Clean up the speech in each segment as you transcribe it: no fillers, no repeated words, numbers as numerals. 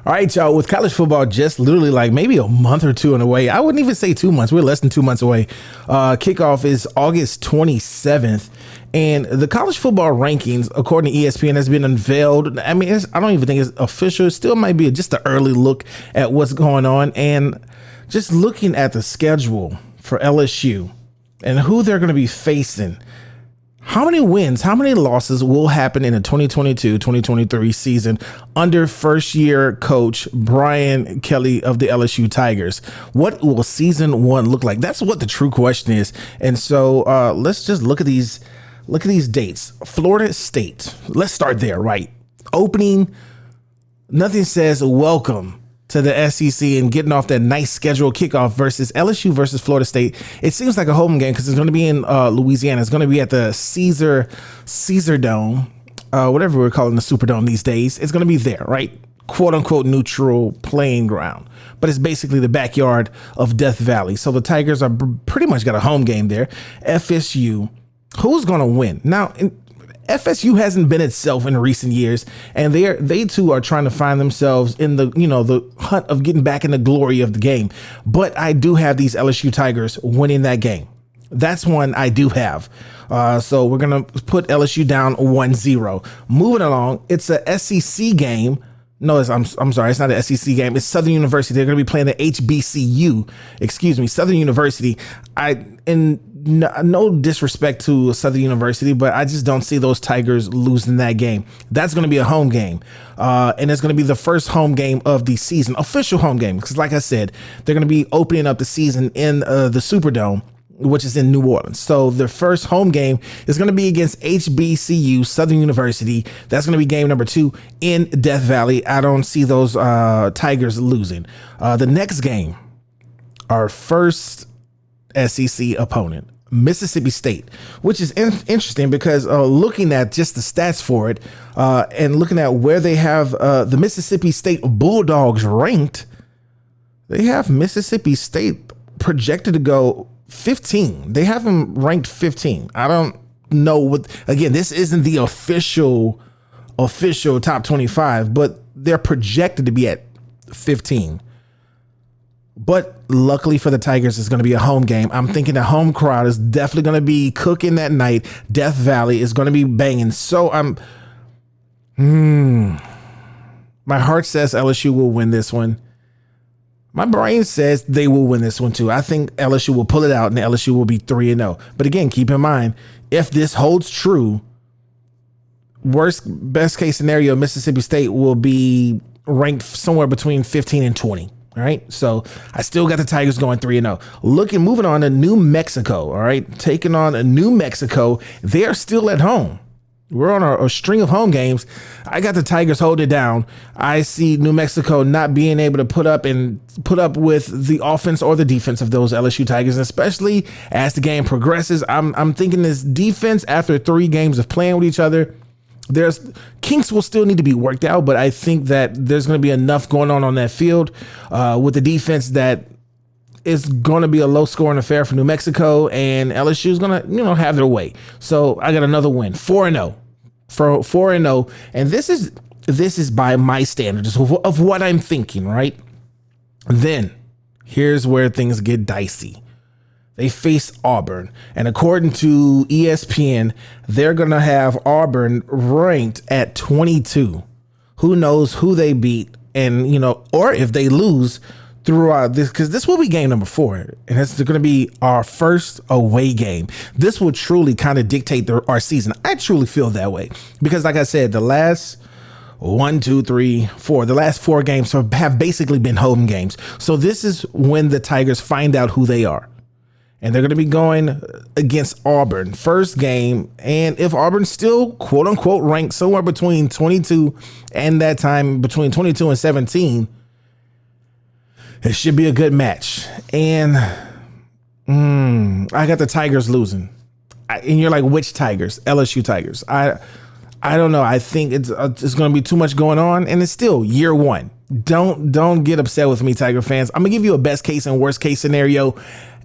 All right, y'all, with college football just literally like maybe a month or two in a way, I wouldn't even say 2 months. We're less than 2 months away. Kickoff is August 27th. And the college football rankings, according to ESPN, has been unveiled. I mean, I don't even think it's official. It still might be just an early look at what's going on. And just looking at the schedule for LSU and who they're going to be facing, how many wins, how many losses will happen in the 2022-2023 season under first-year coach Brian Kelly of the LSU Tigers? What will season one look like? That's what the true question is. And so let's just look at these dates. Florida State. Let's start there, right? Opening. Nothing says welcome to the SEC and getting off that nice scheduled kickoff versus LSU versus Florida State. It seems like a home game because it's going to be in Louisiana. It's going to be at the Caesar Dome, whatever we're calling the Superdome these days. It's going to be there, right? Quote unquote neutral playing ground, but it's basically the backyard of Death Valley. So the Tigers are pretty much got a home game there. FSU, who's going to win? Now, FSU hasn't been itself in recent years, and they too are trying to find themselves in the hunt of getting back in the glory of the game. But I do have these LSU Tigers winning that game. That's one I do have. So we're going to put LSU down 1-0. Moving along, it's a SEC game. No, I'm sorry. It's not an SEC game. It's Southern University. They're going to be playing the HBCU. Excuse me, Southern University. No disrespect to Southern University, but I just don't see those Tigers losing that game. That's going to be a home game. And it's going to be the first home game of the season, official home game. Because like I said, they're going to be opening up the season in the Superdome, which is in New Orleans. So the first home game is going to be against HBCU, Southern University. That's going to be game number 2 in Death Valley. I don't see those Tigers losing. The next game, our first SEC opponent, Mississippi State, which is interesting because looking at just the stats for it and looking at where they have the Mississippi State Bulldogs ranked, they have Mississippi State projected to go 15. They have them ranked 15. I don't know what, again, this isn't the official top 25, but they're projected to be at 15. But luckily for the Tigers, it's going to be a home game. I'm thinking the home crowd is definitely going to be cooking that night. Death Valley is going to be banging. So my heart says LSU will win this one. My brain says they will win this one too. I think LSU will pull it out and LSU will be 3-0. But again, keep in mind, if this holds true, best case scenario, Mississippi State will be ranked somewhere between 15 and 20. All right. So I still got the Tigers going 3-0. Moving on to New Mexico. All right. Taking on a New Mexico. They are still at home. We're on a string of home games. I got the Tigers hold it down. I see New Mexico not being able to put up with the offense or the defense of those LSU Tigers, especially as the game progresses. I'm thinking this defense, after 3 games of playing with each other, there's kinks will still need to be worked out, but I think that there's going to be enough going on that field with the defense that is going to be a low scoring affair for New Mexico, and LSU is going to have their way. So I got another win, 4-0 for 4-0, and this is by my standards of what I'm thinking, right? Then here's where things get dicey. They face Auburn, and according to ESPN, they're going to have Auburn ranked at 22. Who knows who they beat, and or if they lose throughout this, because this will be game number 4, and it's going to be our first away game. This will truly kind of dictate our season. I truly feel that way because, like I said, the last the last 4 games have basically been home games. So this is when the Tigers find out who they are. And they're going to be going against Auburn, first game. And if Auburn's still, quote unquote, ranked somewhere between 22 and that time, between 22 and 17, it should be a good match. And I got the Tigers losing. And you're like, which Tigers? LSU Tigers. I don't know. I think it's going to be too much going on. And it's still year 1. Don't get upset with me, Tiger fans. I'm going to give you a best case and worst case scenario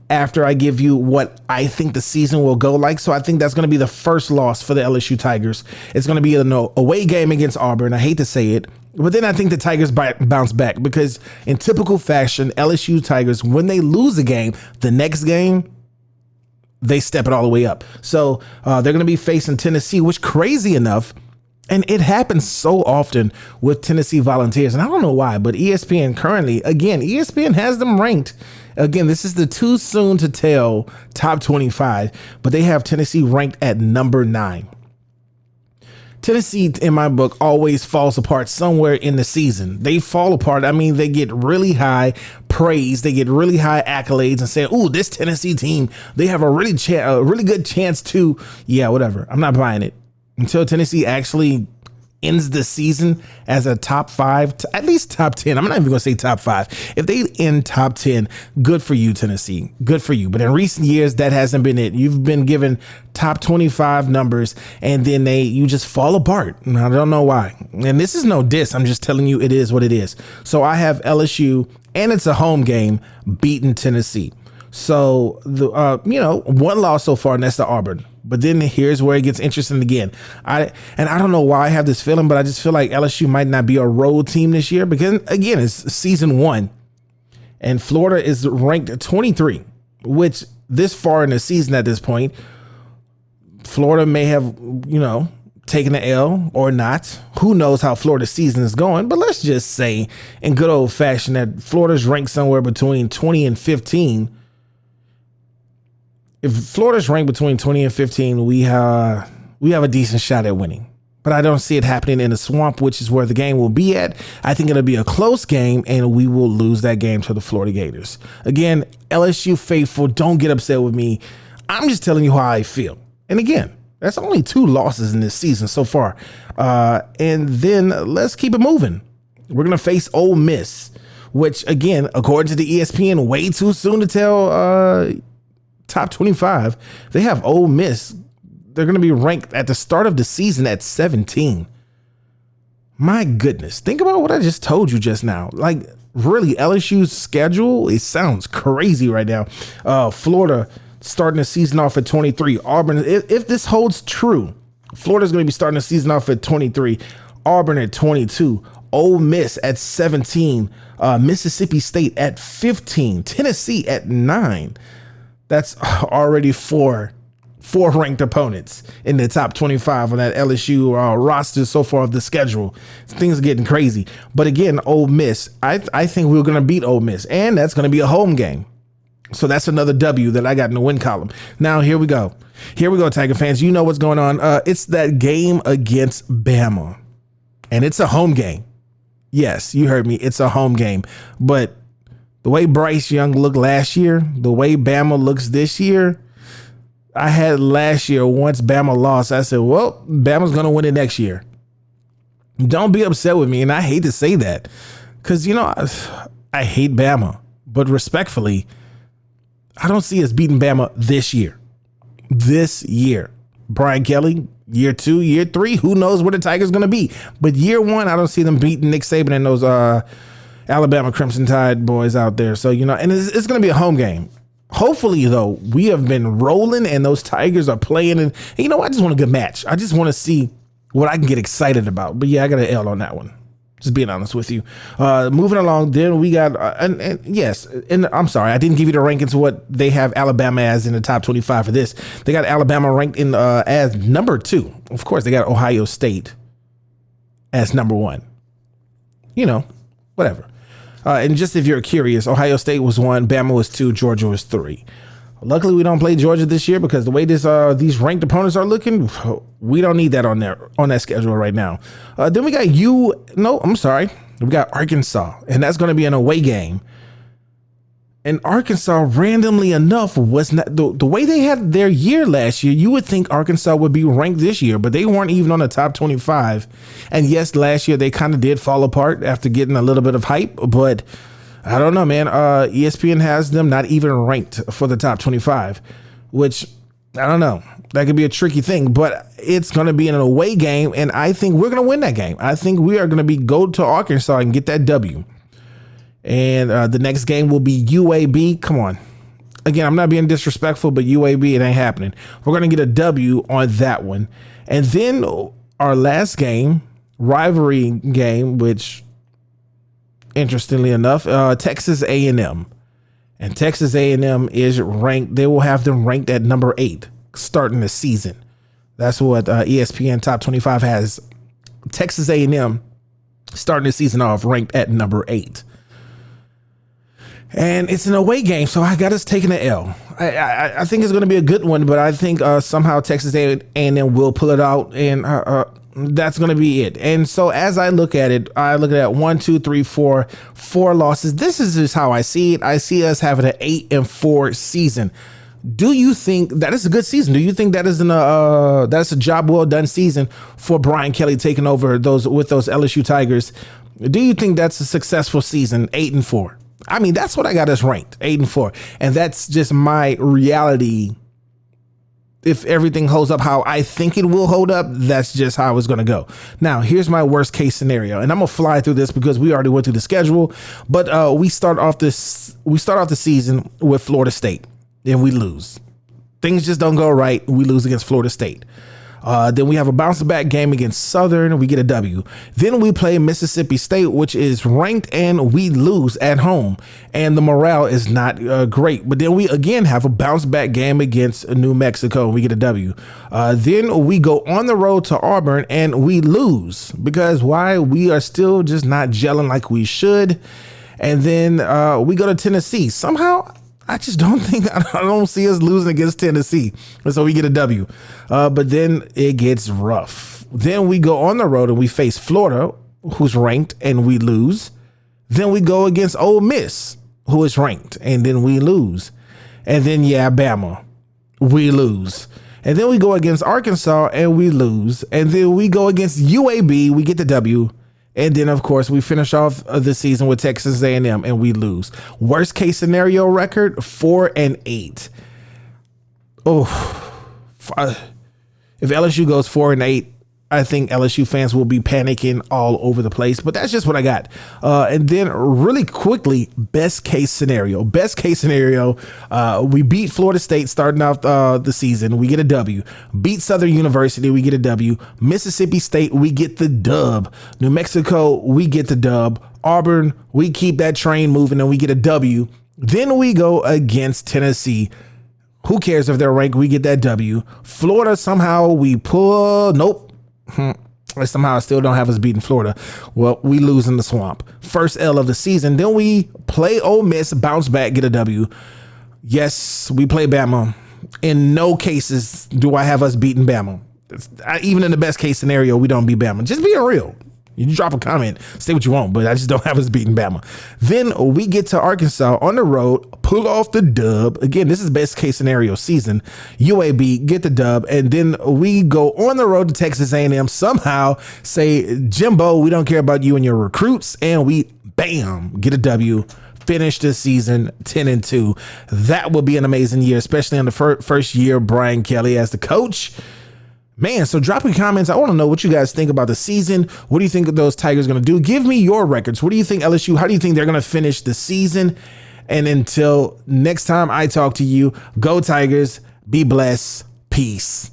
after I give you what I think the season will go like. So I think that's going to be the first loss for the LSU Tigers. It's going to be an away game against Auburn. I hate to say it. But then I think the Tigers bounce back because in typical fashion, LSU Tigers, when they lose a game, the next game, they step it all the way up. So they're going to be facing Tennessee, which crazy enough, and it happens so often with Tennessee Volunteers. And I don't know why, but ESPN currently, again, ESPN has them ranked. Again, this is the too soon to tell top 25, but they have Tennessee ranked at number 9. Tennessee, in my book, always falls apart somewhere in the season. They fall apart. I mean, they get really high praise. They get really high accolades and say, "Ooh, this Tennessee team, they have a really good chance to." Yeah, whatever. I'm not buying it until Tennessee actually ends the season as a top 5, at least top 10. I'm not even going to say top 5. If they end top 10, good for you, Tennessee. Good for you. But in recent years, that hasn't been it. You've been given top 25 numbers and then you just fall apart. And I don't know why. And this is no diss. I'm just telling you it is what it is. So I have LSU, and it's a home game, beating Tennessee. So the one loss so far, and that's the Auburn. But then here's where it gets interesting again. I don't know why I have this feeling, but I just feel like LSU might not be a road team this year because, again, it's season 1 and Florida is ranked 23, which this far in the season at this point, Florida may have, taken the L or not. Who knows how Florida's season is going, but let's just say in good old fashion that Florida's ranked somewhere between 20 and 15. If Florida's ranked between 20 and 15, we have a decent shot at winning. But I don't see it happening in the swamp, which is where the game will be at. I think it'll be a close game, and we will lose that game to the Florida Gators. Again, LSU faithful, don't get upset with me. I'm just telling you how I feel. And again, that's only 2 losses in this season so far. And then let's keep it moving. We're going to face Ole Miss, which, again, according to the ESPN, way too soon to tell top 25. They have Ole Miss. They're going to be ranked at the start of the season at 17. My goodness. Think about what I just told you just now. Like, really, LSU's schedule, it sounds crazy right now. Florida starting the season off at 23. Auburn, if this holds true, Florida's going to be starting the season off at 23. Auburn at 22. Ole Miss at 17. Mississippi State at 15. Tennessee at 9. That's already four ranked opponents in the top 25 on that LSU roster so far of the schedule. Things are getting crazy. But again, Ole Miss, I think we're going to beat Ole Miss, and that's going to be a home game. So that's another W that I got in the win column. Now, here we go. Here we go, Tiger fans. You know what's going on. It's that game against Bama, and it's a home game. Yes, you heard me. It's a home game. But the way Bryce Young looked last year, the way Bama looks this year, I had last year, once Bama lost, I said, well, Bama's going to win it next year. Don't be upset with me. And I hate to say that because, I hate Bama. But respectfully, I don't see us beating Bama this year. This year. Brian Kelly, year 2, year 3, who knows where the Tigers going to be. But year 1, I don't see them beating Nick Saban and those Alabama Crimson Tide boys out there. So, and it's going to be a home game. Hopefully, though, we have been rolling and those Tigers are playing. And I just want a good match. I just want to see what I can get excited about. But yeah, I got an L on that one. Just being honest with you. Moving along, then we got, and I'm sorry, I didn't give you the rankings what they have Alabama as in the top 25 for this. They got Alabama ranked in as number 2. Of course, they got Ohio State as number 1. Whatever. And just if you're curious, Ohio State was 1, Bama was 2, Georgia was 3. Luckily, we don't play Georgia this year because the way these ranked opponents are looking, we don't need that on that schedule right now. Then we got we got Arkansas, and that's going to be an away game. And Arkansas, randomly enough, was not the way they had their year last year. You would think Arkansas would be ranked this year, but they weren't even on the top 25. And yes, last year they kind of did fall apart after getting a little bit of hype, but I don't know, man. ESPN has them not even ranked for the top 25, which I don't know. That could be a tricky thing, but it's going to be an away game, and I think we're going to win that game. I think we are going to go to Arkansas and get that W. And the next game will be UAB. Come on. Again, I'm not being disrespectful, but UAB, it ain't happening. We're going to get a W on that one. And then our last game rivalry game, which interestingly enough, Texas A&M. And Texas A&M is ranked. They will have them ranked at number 8 starting the season. That's what ESPN Top 25 has Texas A&M starting the season off ranked at number 8. And it's an away game, so I got us taking an L. I think it's going to be a good one, but I think somehow Texas A&M will pull it out, and that's going to be it. And so as I look at it, I look at 1, 2, 3, 4 losses. This is just how I see it. I see us having an 8-4 season. Do you think that is a good season? Do you think that is that's a job well done season for Brian Kelly taking over those LSU Tigers? Do you think that's a successful season, 8-4? I mean, that's what I got us ranked, 8-4. And that's just my reality. If everything holds up how I think it will hold up, that's just how it's going to go. Now, here's my worst case scenario, and I'm going to fly through this because we already went through the schedule. But we start off the season with Florida State, and we lose. Things just don't go right. We lose against Florida State. Then we have a bounce back game against Southern. We get a W. Then we play Mississippi State, which is ranked, and we lose at home. And the morale is not great. But then we again have a bounce back game against New Mexico, and we get a W. Then we go on the road to Auburn, and we lose because why? We are still just not gelling like we should. And then we go to Tennessee. Somehow, I just don't think, I don't see us losing against Tennessee. And so we get a W. But then it gets rough. Then we go on the road and we face Florida, who's ranked, and we lose. Then we go against Ole Miss, who is ranked, and then we lose. And then, Bama, we lose. And then we go against Arkansas and we lose. And then we go against UAB, we get the W. And then, of course, we finish off the season with Texas A&M and we lose. Worst case scenario record, 4-8. Oh, if LSU goes 4-8, I think LSU fans will be panicking all over the place. But that's just what I got. And then really quickly, best case scenario. Best case scenario, we beat Florida State starting off the season. We get a W. Beat Southern University. We get a W. Mississippi State, we get the dub. New Mexico, we get the dub. Auburn, we keep that train moving and we get a W. Then we go against Tennessee. Who cares if they're ranked? We get that W. Florida, somehow we pull. Nope. Somehow I still don't have us beating Florida. Well, we lose in the swamp. First L of the season. Then we play Ole Miss, bounce back, get a W. Yes, we play Bama. In no cases do I have us beating Bama. Even in the best case scenario, we don't beat Bama. Just being real. You drop a comment, say what you want, but I just don't have us beating Bama. Then we get to Arkansas on the road, pull off the dub. Again, this is best case scenario season. UAB, get the dub. And then we go on the road to Texas A&M, somehow say, Jimbo, we don't care about you and your recruits. And we, bam, get a W. Finish the season 10-2. That will be an amazing year, especially in the first year, Brian Kelly as the coach. Man, so drop your comments. I want to know what you guys think about the season. What do you think those Tigers are going to do? Give me your records. What do you think, LSU? How do you think they're going to finish the season? And until next time I talk to you, go Tigers. Be blessed. Peace.